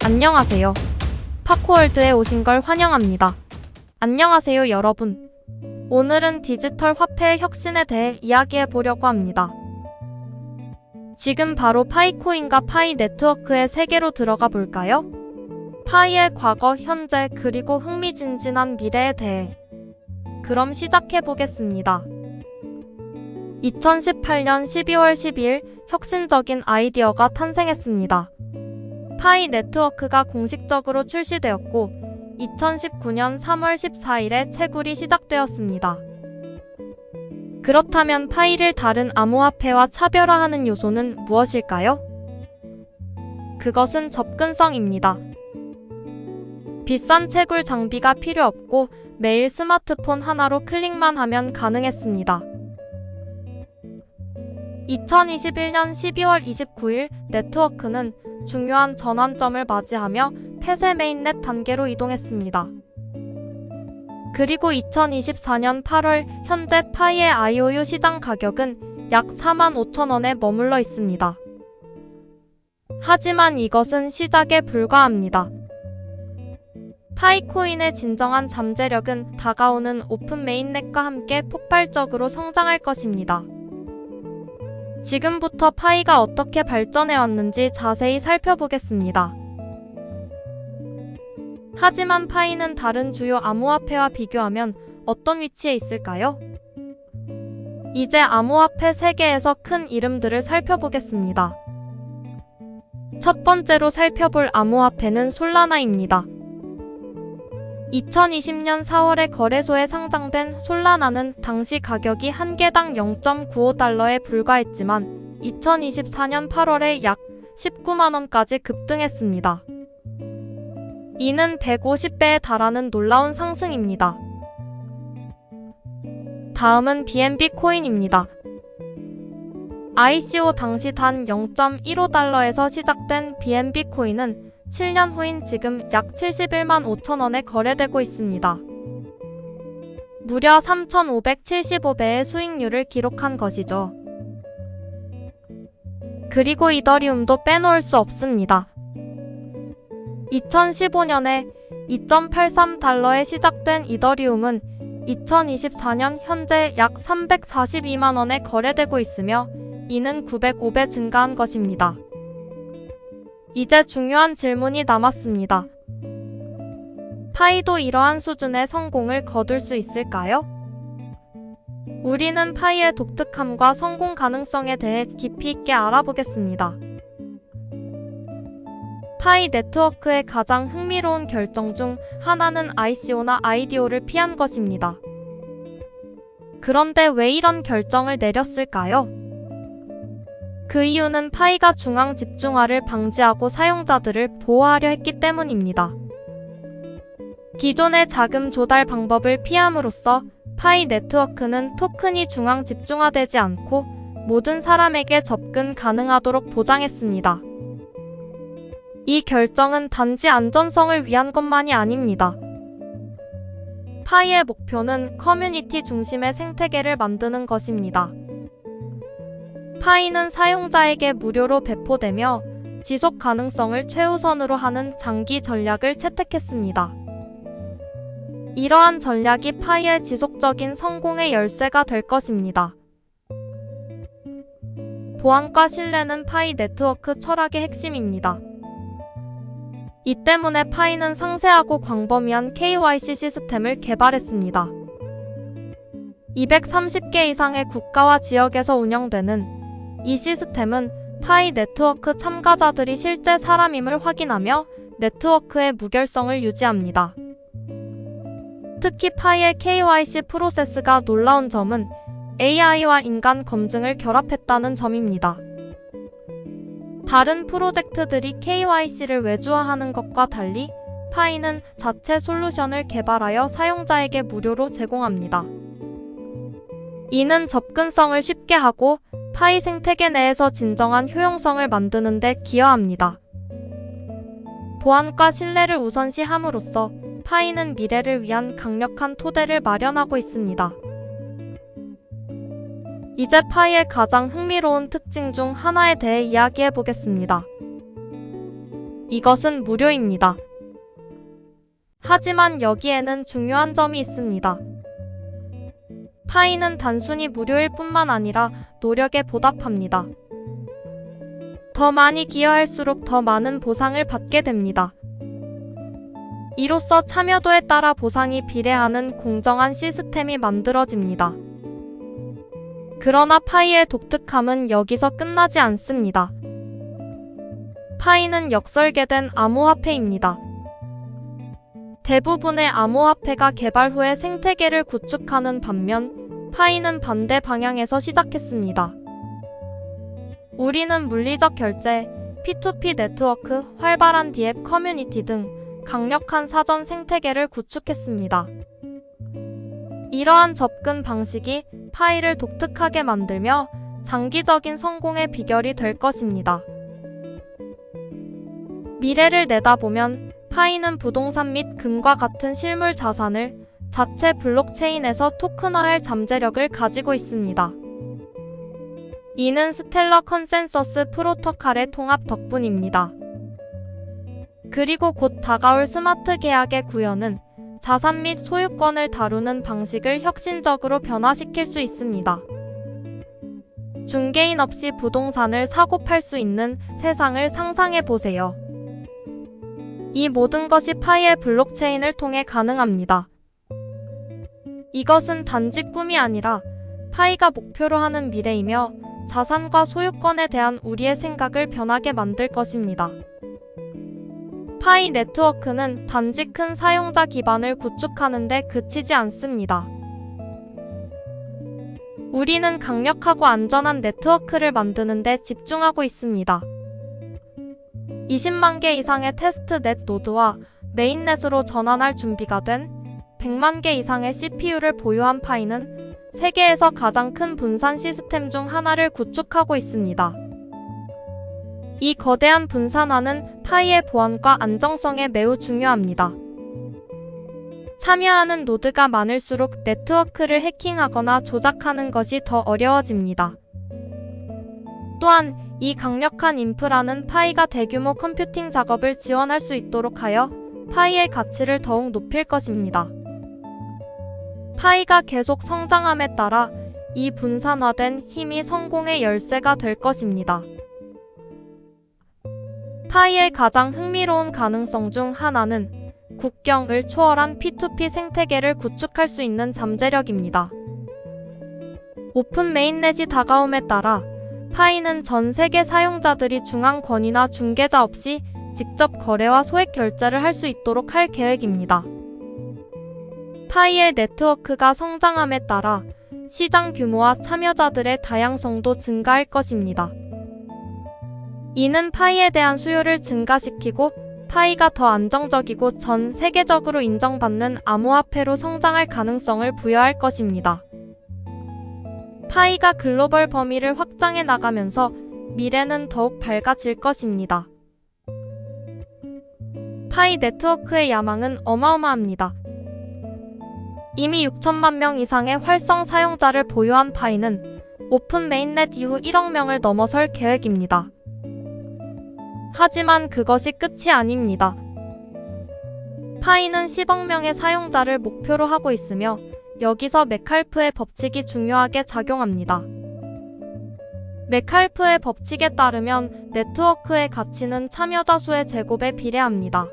안녕하세요. 파코월드에 오신 걸 환영합니다. 안녕하세요, 여러분. 오늘은 디지털 화폐의 혁신에 대해 이야기해 보려고 합니다. 지금 바로 파이코인과 파이 네트워크의 세계로 들어가 볼까요? 파이의 과거, 현재, 그리고 흥미진진한 미래에 대해. 그럼 시작해 보겠습니다. 2018년 12월 12일 혁신적인 아이디어가 탄생했습니다. 파이 네트워크가 공식적으로 출시되었고 2019년 3월 14일에 채굴이 시작되었습니다. 그렇다면 파이를 다른 암호화폐와 차별화하는 요소는 무엇일까요? 그것은 접근성입니다. 비싼 채굴 장비가 필요 없고 매일 스마트폰 하나로 클릭만 하면 가능했습니다. 2021년 12월 29일 네트워크는 중요한 전환점을 맞이하며 폐쇄 메인넷 단계로 이동했습니다. 그리고 2024년 8월 현재 파이의 IOU 시장 가격은 약 45,000원에 머물러 있습니다. 하지만 이것은 시작에 불과합니다. 파이코인의 진정한 잠재력은 다가오는 오픈 메인넷과 함께 폭발적으로 성장할 것입니다. 지금부터 파이가 어떻게 발전해 왔는지 자세히 살펴보겠습니다. 하지만 파이는 다른 주요 암호화폐와 비교하면 어떤 위치에 있을까요? 이제 암호화폐 세계에서 큰 이름들을 살펴보겠습니다. 첫 번째로 살펴볼 암호화폐는 솔라나입니다. 2020년 4월에 거래소에 상장된 솔라나는 당시 가격이 한 개당 0.95달러에 불과했지만 2024년 8월에 약 19만원까지 급등했습니다. 이는 150배에 달하는 놀라운 상승입니다. 다음은 BNB 코인입니다. ICO 당시 단 0.15달러에서 시작된 BNB 코인은 7년 후인 지금 약 71만 5천원에 거래되고 있습니다. 무려 3,575배의 수익률을 기록한 것이죠. 그리고 이더리움도 빼놓을 수 없습니다. 2015년에 2.83달러에 시작된 이더리움은 2024년 현재 약 342만원에 거래되고 있으며 이는 905배 증가한 것입니다. 이제 중요한 질문이 남았습니다. 파이도 이러한 수준의 성공을 거둘 수 있을까요? 우리는 파이의 독특함과 성공 가능성에 대해 깊이 있게 알아보겠습니다. 파이 네트워크의 가장 흥미로운 결정 중 하나는 ICO나 IDO를 피한 것입니다. 그런데 왜 이런 결정을 내렸을까요? 그 이유는 파이가 중앙 집중화를 방지하고 사용자들을 보호하려 했기 때문입니다. 기존의 자금 조달 방법을 피함으로써 파이 네트워크는 토큰이 중앙 집중화되지 않고 모든 사람에게 접근 가능하도록 보장했습니다. 이 결정은 단지 안전성을 위한 것만이 아닙니다. 파이의 목표는 커뮤니티 중심의 생태계를 만드는 것입니다. 파이는 사용자에게 무료로 배포되며 지속 가능성을 최우선으로 하는 장기 전략을 채택했습니다. 이러한 전략이 파이의 지속적인 성공의 열쇠가 될 것입니다. 보안과 신뢰는 파이 네트워크 철학의 핵심입니다. 이 때문에 파이는 상세하고 광범위한 KYC 시스템을 개발했습니다. 230개 이상의 국가와 지역에서 운영되는 이 시스템은 파이 네트워크 참가자들이 실제 사람임을 확인하며 네트워크의 무결성을 유지합니다. 특히 파이의 KYC 프로세스가 놀라운 점은 AI와 인간 검증을 결합했다는 점입니다. 다른 프로젝트들이 KYC를 외주화하는 것과 달리 파이는 자체 솔루션을 개발하여 사용자에게 무료로 제공합니다. 이는 접근성을 쉽게 하고 파이 생태계 내에서 진정한 효용성을 만드는 데 기여합니다. 보안과 신뢰를 우선시함으로써 파이는 미래를 위한 강력한 토대를 마련하고 있습니다. 이제 파이의 가장 흥미로운 특징 중 하나에 대해 이야기해 보겠습니다. 이것은 무료입니다. 하지만 여기에는 중요한 점이 있습니다. 파이는 단순히 무료일 뿐만 아니라 노력에 보답합니다. 더 많이 기여할수록 더 많은 보상을 받게 됩니다. 이로써 참여도에 따라 보상이 비례하는 공정한 시스템이 만들어집니다. 그러나 파이의 독특함은 여기서 끝나지 않습니다. 파이는 역설계된 암호화폐입니다. 대부분의 암호화폐가 개발 후에 생태계를 구축하는 반면 파이는 반대 방향에서 시작했습니다. 우리는 물리적 결제, P2P 네트워크, 활발한 디앱 커뮤니티 등 강력한 사전 생태계를 구축했습니다. 이러한 접근 방식이 파이를 독특하게 만들며 장기적인 성공의 비결이 될 것입니다. 미래를 내다보면 파이는 부동산 및 금과 같은 실물 자산을 자체 블록체인에서 토큰화할 잠재력을 가지고 있습니다. 이는 스텔러 컨센서스 프로토콜의 통합 덕분입니다. 그리고 곧 다가올 스마트 계약의 구현은 자산 및 소유권을 다루는 방식을 혁신적으로 변화시킬 수 있습니다. 중개인 없이 부동산을 사고 팔 수 있는 세상을 상상해 보세요. 이 모든 것이 파이의 블록체인을 통해 가능합니다. 이것은 단지 꿈이 아니라 파이가 목표로 하는 미래이며 자산과 소유권에 대한 우리의 생각을 변하게 만들 것입니다. 파이 네트워크는 단지 큰 사용자 기반을 구축하는 데 그치지 않습니다. 우리는 강력하고 안전한 네트워크를 만드는 데 집중하고 있습니다. 20만 개 이상의 테스트넷 노드와 메인넷으로 전환할 준비가 된 100만 개 이상의 CPU를 보유한 파이는 세계에서 가장 큰 분산 시스템 중 하나를 구축하고 있습니다. 이 거대한 분산화는 파이의 보안과 안정성에 매우 중요합니다. 참여하는 노드가 많을수록 네트워크를 해킹하거나 조작하는 것이 더 어려워집니다. 또한 이 강력한 인프라는 파이가 대규모 컴퓨팅 작업을 지원할 수 있도록 하여 파이의 가치를 더욱 높일 것입니다. 파이가 계속 성장함에 따라 이 분산화된 힘이 성공의 열쇠가 될 것입니다. 파이의 가장 흥미로운 가능성 중 하나는 국경을 초월한 P2P 생태계를 구축할 수 있는 잠재력입니다. 오픈 메인넷이 다가옴에 따라 파이는 전 세계 사용자들이 중앙 권위나 중개자 없이 직접 거래와 소액 결제를 할 수 있도록 할 계획입니다. 파이의 네트워크가 성장함에 따라 시장 규모와 참여자들의 다양성도 증가할 것입니다. 이는 파이에 대한 수요를 증가시키고 파이가 더 안정적이고 전 세계적으로 인정받는 암호화폐로 성장할 가능성을 부여할 것입니다. 파이가 글로벌 범위를 확장해 나가면서 미래는 더욱 밝아질 것입니다. 파이 네트워크의 야망은 어마어마합니다. 이미 6천만 명 이상의 활성 사용자를 보유한 파이는 오픈 메인넷 이후 1억 명을 넘어설 계획입니다. 하지만 그것이 끝이 아닙니다. 파이는 10억 명의 사용자를 목표로 하고 있으며 여기서 메칼프의 법칙이 중요하게 작용합니다. 메칼프의 법칙에 따르면 네트워크의 가치는 참여자 수의 제곱에 비례합니다.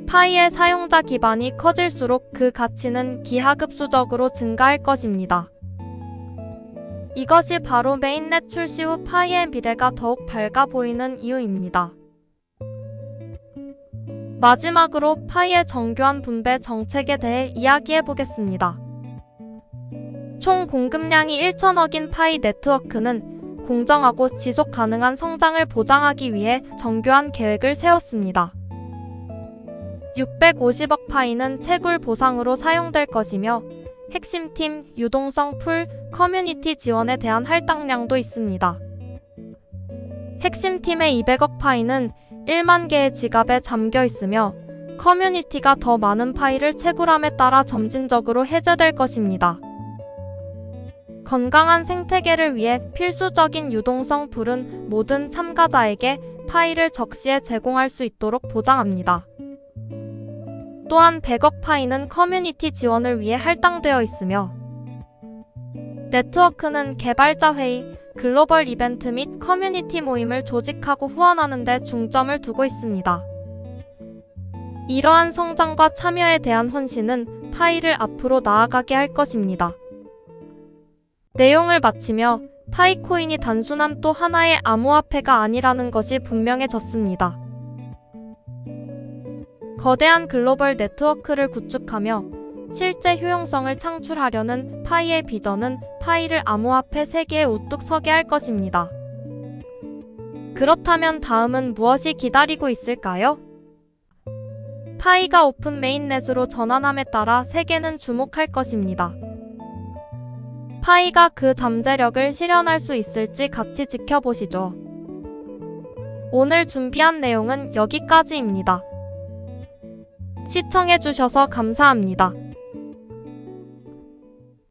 파이의 사용자 기반이 커질수록 그 가치는 기하급수적으로 증가할 것입니다. 이것이 바로 메인넷 출시 후 파이의 미래가 더욱 밝아 보이는 이유입니다. 마지막으로 파이의 정교한 분배 정책에 대해 이야기해 보겠습니다. 총 공급량이 1천억인 파이 네트워크는 공정하고 지속 가능한 성장을 보장하기 위해 정교한 계획을 세웠습니다. 650억 파이는 채굴 보상으로 사용될 것이며 핵심 팀, 유동성 풀, 커뮤니티 지원에 대한 할당량도 있습니다. 핵심 팀의 200억 파이는 1만 개의 지갑에 잠겨 있으며 커뮤니티가 더 많은 파이를 채굴함에 따라 점진적으로 해제될 것입니다. 건강한 생태계를 위해 필수적인 유동성 풀은 모든 참가자에게 파이를 적시에 제공할 수 있도록 보장합니다. 또한 100억 파이는 커뮤니티 지원을 위해 할당되어 있으며 네트워크는 개발자 회의, 글로벌 이벤트 및 커뮤니티 모임을 조직하고 후원하는 데 중점을 두고 있습니다. 이러한 성장과 참여에 대한 헌신은 파이를 앞으로 나아가게 할 것입니다. 내용을 마치며 파이코인이 단순한 또 하나의 암호화폐가 아니라는 것이 분명해졌습니다. 거대한 글로벌 네트워크를 구축하며 실제 효용성을 창출하려는 파이의 비전은 파이를 암호화폐 세계에 우뚝 서게 할 것입니다. 그렇다면 다음은 무엇이 기다리고 있을까요? 파이가 오픈 메인넷으로 전환함에 따라 세계는 주목할 것입니다. 파이가 그 잠재력을 실현할 수 있을지 같이 지켜보시죠. 오늘 준비한 내용은 여기까지입니다. 시청해주셔서 감사합니다.